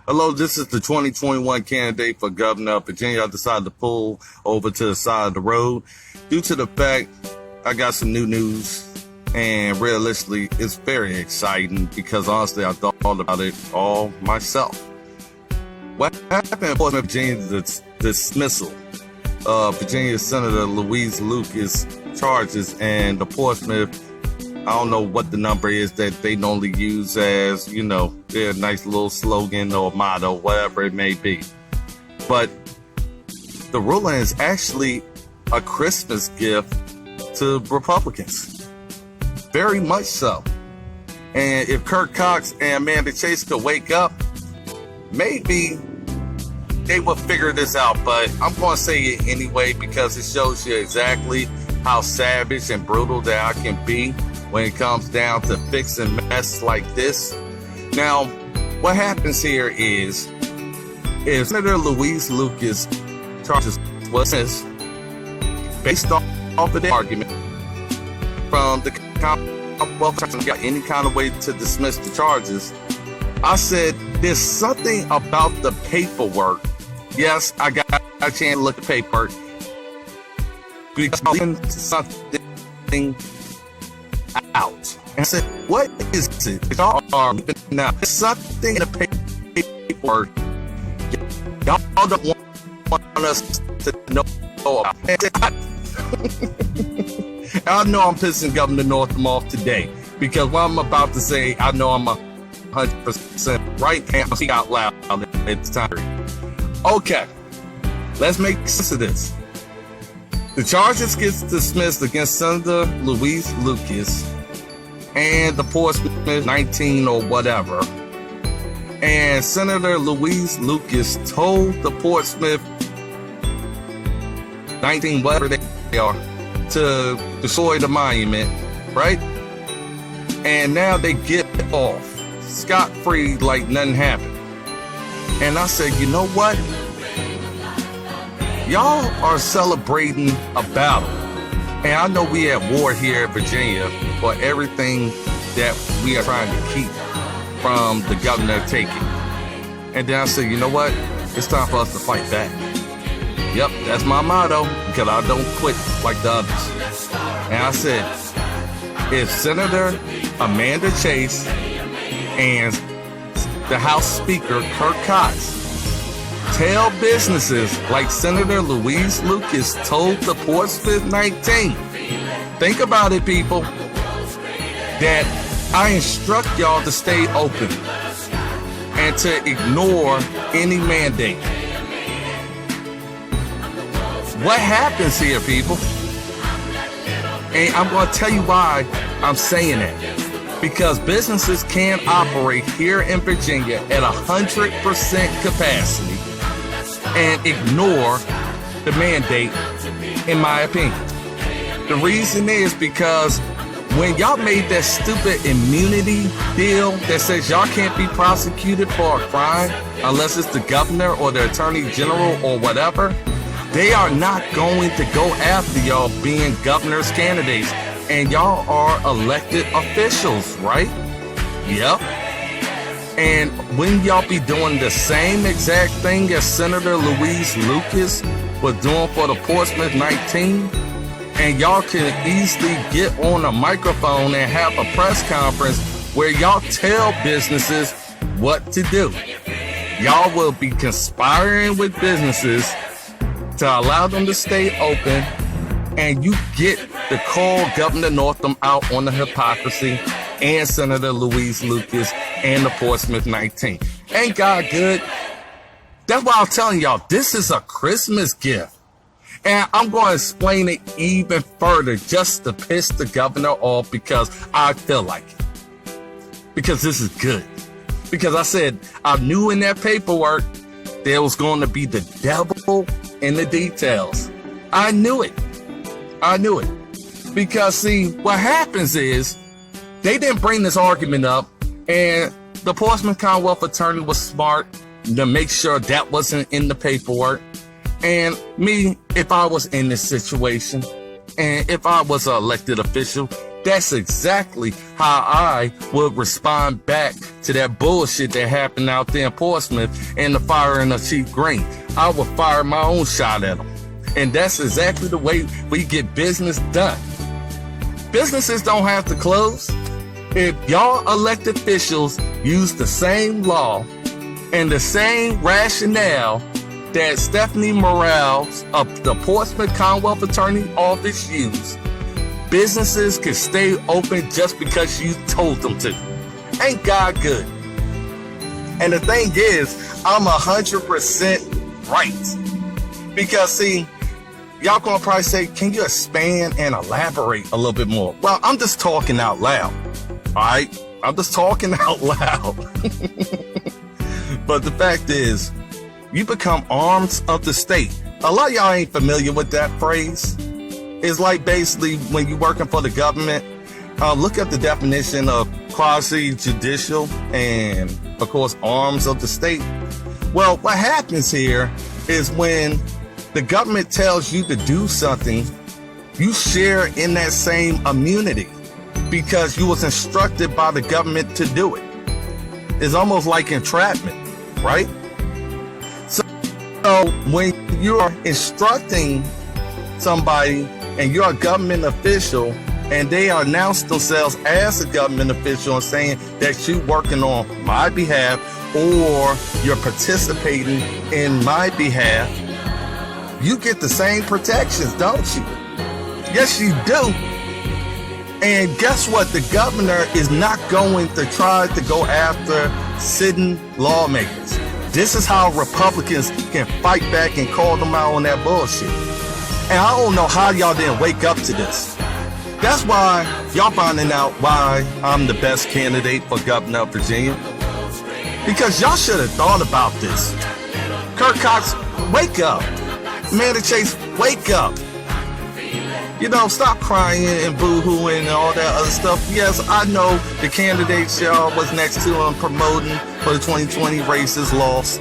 Hello, this is the 2021 candidate for governor of Virginia. I decided to pull over to the side of the road due to the fact I got some new news, and realistically, it's very exciting because honestly, I thought about it all myself. What happened in Portsmouth, Virginia's dismissal of Virginia Senator Louise Lucas charges, and the Portsmouth, I don't know what the number is that they normally use as, their nice little slogan or motto, whatever it may be. But the ruling is actually a Christmas gift to Republicans. Very much so. And if Kirk Cox and Amanda Chase could wake up, maybe they will figure this out. But I'm going to say it anyway because it shows you exactly how savage and brutal that I can be when it comes down to fixing mess like this. Now, what happens here is Senator Louise Lucas charges was based off of the argument from the Commonwealth got any kind of way to dismiss the charges. I said there's something about the paperwork. Yes, I got a chance to look at paper because something out. And I said, what is it? Y'all are now something in the paperwork y'all don't want us to know about. I know I'm pissing Governor Northam off today because what I'm about to say, I know I'm 100% right and speak out loud at the time. Okay, let's make sense of this. The charges gets dismissed against Senator Louise Lucas and the Portsmouth 19 or whatever. And Senator Louise Lucas told the Portsmouth 19, whatever they are, to destroy the monument, right? And now they get off scot-free like nothing happened. And I said, you know what? Y'all are celebrating a battle. And I know we at war here in Virginia for everything that we are trying to keep from the governor taking. And then I said, you know what? It's time for us to fight back. Yep, that's my motto, because I don't quit like the others. And I said, if Senator Amanda Chase and the House Speaker Kirk Cox tell businesses like Senator Louise Lucas told the Portsmouth 19, think about it, people, that I instruct y'all to stay open and to ignore any mandate. What happens here, people? And I'm going to tell you why I'm saying that. Because businesses can operate here in Virginia at 100% capacity and ignore the mandate, in my opinion. The reason is because when y'all made that stupid immunity deal that says y'all can't be prosecuted for a crime unless it's the governor or the attorney general or whatever, they are not going to go after y'all being governor's candidates. And y'all are elected officials, right? Yep. And when y'all be doing the same exact thing as Senator Louise Lucas was doing for the Portsmouth 19, and y'all can easily get on a microphone and have a press conference where y'all tell businesses what to do. Y'all will be conspiring with businesses to allow them to stay open, and you get to call Governor Northam out on the hypocrisy and Senator Louise Lucas and the Portsmouth 19. Ain't God good? That's why I'm telling y'all, this is a Christmas gift. And I'm going to explain it even further just to piss the governor off because I feel like it. Because this is good. Because I said, I knew in that paperwork there was going to be the devil in the details. I knew it. Because see, what happens is they didn't bring this argument up, and the Portsmouth Commonwealth attorney was smart to make sure that wasn't in the paperwork. And me, if I was in this situation, and if I was an elected official, That's exactly how I would respond back to that bullshit that happened out there in Portsmouth and the firing of Chief Green. I would fire my own shot at them. And that's exactly the way we get business done. Businesses don't have to close. If y'all elected officials use the same law and the same rationale that Stephanie Morales of the Portsmouth Commonwealth Attorney Office used, businesses can stay open just because you told them to. Ain't God good? And the thing is, I'm 100% right. Because see, y'all gonna probably say, can you expand and elaborate a little bit more? Well, I'm just talking out loud. All right? I'm just talking out loud. But the fact is, you become arms of the state. A lot of y'all ain't familiar with that phrase. It's like basically when you're working for the government, look at the definition of quasi-judicial and, of course, arms of the state. Well, what happens here is when the government tells you to do something, you share in that same immunity because you was instructed by the government to do it. It's almost like entrapment, right? So when you're instructing somebody and you're a government official and they announce themselves as a government official and saying that you're working on my behalf or you're participating in my behalf, you get the same protections, don't you? Yes, you do. And guess what? The governor is not going to try to go after sitting lawmakers. This is how Republicans can fight back and call them out on that bullshit. And I don't know how y'all didn't wake up to this. That's why y'all finding out why I'm the best candidate for governor of Virginia. Because y'all should have thought about this. Kirk Cox, wake up. Amanda Chase, wake up. You know, stop crying and boo-hooing and all that other stuff. Yes, I know the candidates y'all was next to and promoting for the 2020 races lost.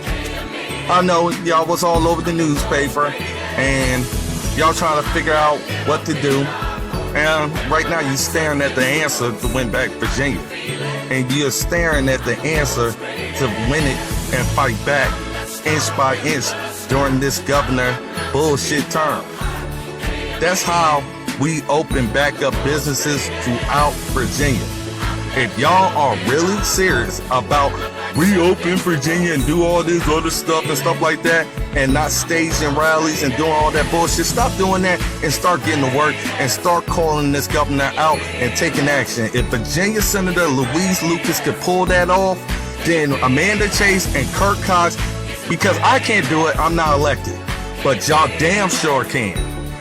I know y'all was all over the newspaper and y'all trying to figure out what to do. And right now you're staring at the answer to win back Virginia. And you're staring at the answer to win it and fight back inch by inch during this governor bullshit term. That's how we open back up businesses throughout Virginia. If y'all are really serious about reopen Virginia and do all this other stuff and stuff like that and not staging rallies and doing all that bullshit, stop doing that and start getting to work and start calling this governor out and taking action. If Virginia Senator Louise Lucas could pull that off, then Amanda Chase and Kirk Cox, because I can't do it, I'm not elected, but y'all damn sure can.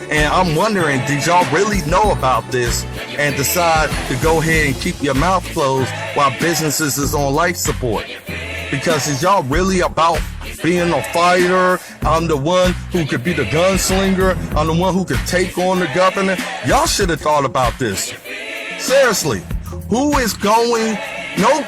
And I'm wondering, did y'all really know about this and decide to go ahead and keep your mouth closed while businesses is on life support? Because is y'all really about being a fighter? I'm the one who could be the gunslinger. I'm the one who could take on the governor. Y'all should have thought about this. Seriously, no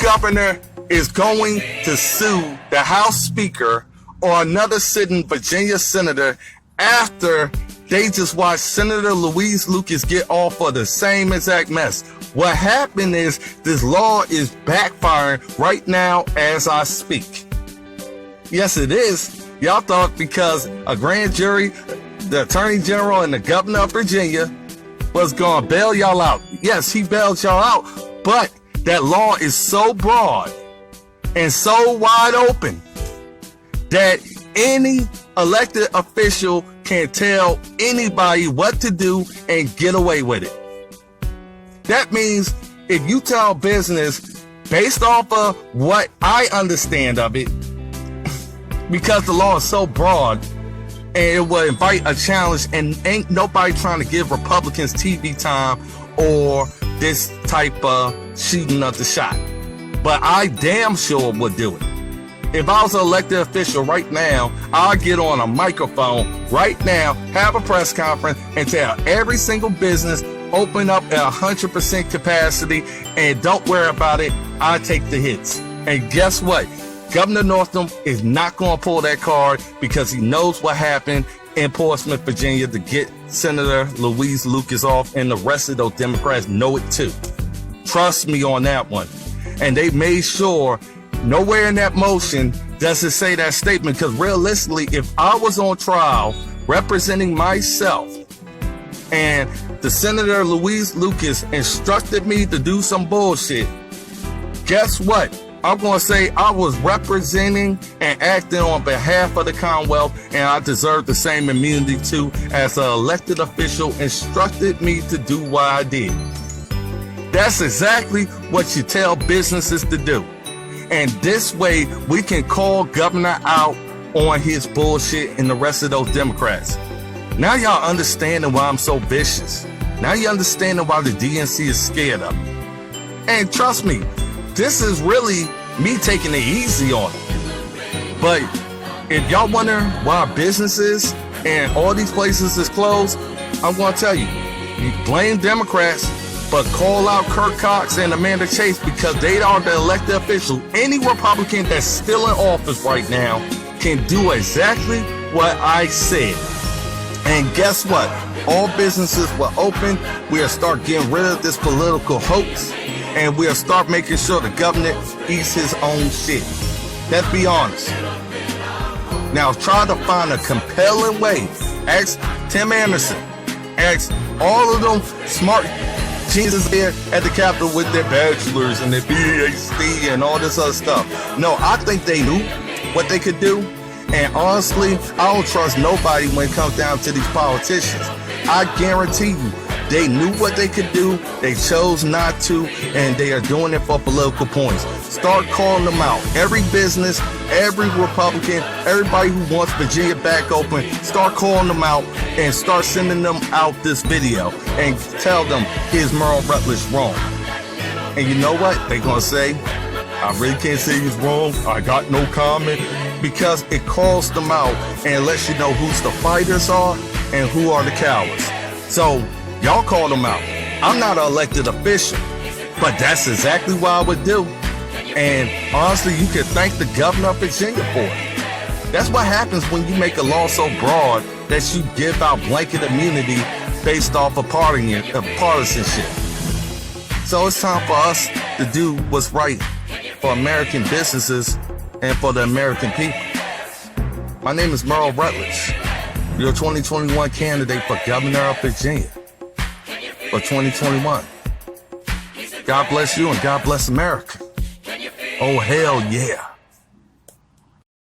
governor is going to sue the House Speaker or another sitting Virginia senator after they just watched Senator Louise Lucas get off for the same exact mess. What happened is this law is backfiring right now as I speak. Yes, it is. Y'all thought because a grand jury, the Attorney General, and the Governor of Virginia was going to bail y'all out. Yes, he bailed y'all out. But that law is so broad and so wide open that any elected official can tell anybody what to do and get away with it. That means if you tell business based off of what I understand of it, because the law is so broad and it will invite a challenge, and ain't nobody trying to give Republicans TV time or this type of shooting of the shot. But I damn sure would do it. If I was an elected official right now, I'll get on a microphone right now, have a press conference, and tell every single business, open up at 100% capacity, and don't worry about it, I take the hits. And guess what? Governor Northam is not going to pull that card because he knows what happened in Portsmouth, Virginia, to get Senator Louise Lucas off, and the rest of those Democrats know it too. Trust me on that one. And they made sure nowhere in that motion does it say that statement, because realistically, if I was on trial representing myself and the Senator Louise Lucas instructed me to do some bullshit, guess what? I'm going to say I was representing and acting on behalf of the Commonwealth, and I deserve the same immunity too, as an elected official instructed me to do what I did. That's exactly what you tell businesses to do. And this way we can call Governor out on his bullshit and the rest of those Democrats. Now y'all understanding why I'm so vicious. Now you understanding why the DNC is scared of me. And trust me, this is really me taking it easy on it. But if y'all wonder why businesses and all these places is closed, I'm going to tell you, you blame Democrats, but call out Kirk Cox and Amanda Chase, because they are the elected officials. Any Republican that's still in office right now can do exactly what I said. And guess what? All businesses will open. We'll start getting rid of this political hoax, and we'll start making sure the government eats his own shit. Let's be honest. Now try to find a compelling way. Ask Tim Anderson. Ask all of them smart geniuses there at the Capitol with their bachelors and their PhD and all this other stuff. No, I think they knew what they could do. And honestly, I don't trust nobody when it comes down to these politicians. I guarantee you, they knew what they could do. They chose not to, and they are doing it for political points. Start calling them out. Every business, every Republican, everybody who wants Virginia back open, start calling them out and start sending them out this video and tell them, here's Merle Rutledge wrong. And you know what? They're going to say, I really can't say he's wrong. I got no comment. Because it calls them out and lets you know who's the fighters are and who are the cowards. So y'all call them out. I'm not an elected official, but that's exactly what I would do. And honestly, you can thank the governor of Virginia for it. That's what happens when you make a law so broad that you give out blanket immunity based off of partisanship. So it's time for us to do what's right for American businesses and for the American people. My name is Merle Rutledge, your 2021 candidate for governor of Virginia for 2021. God bless you and God bless America. Oh, hell yeah.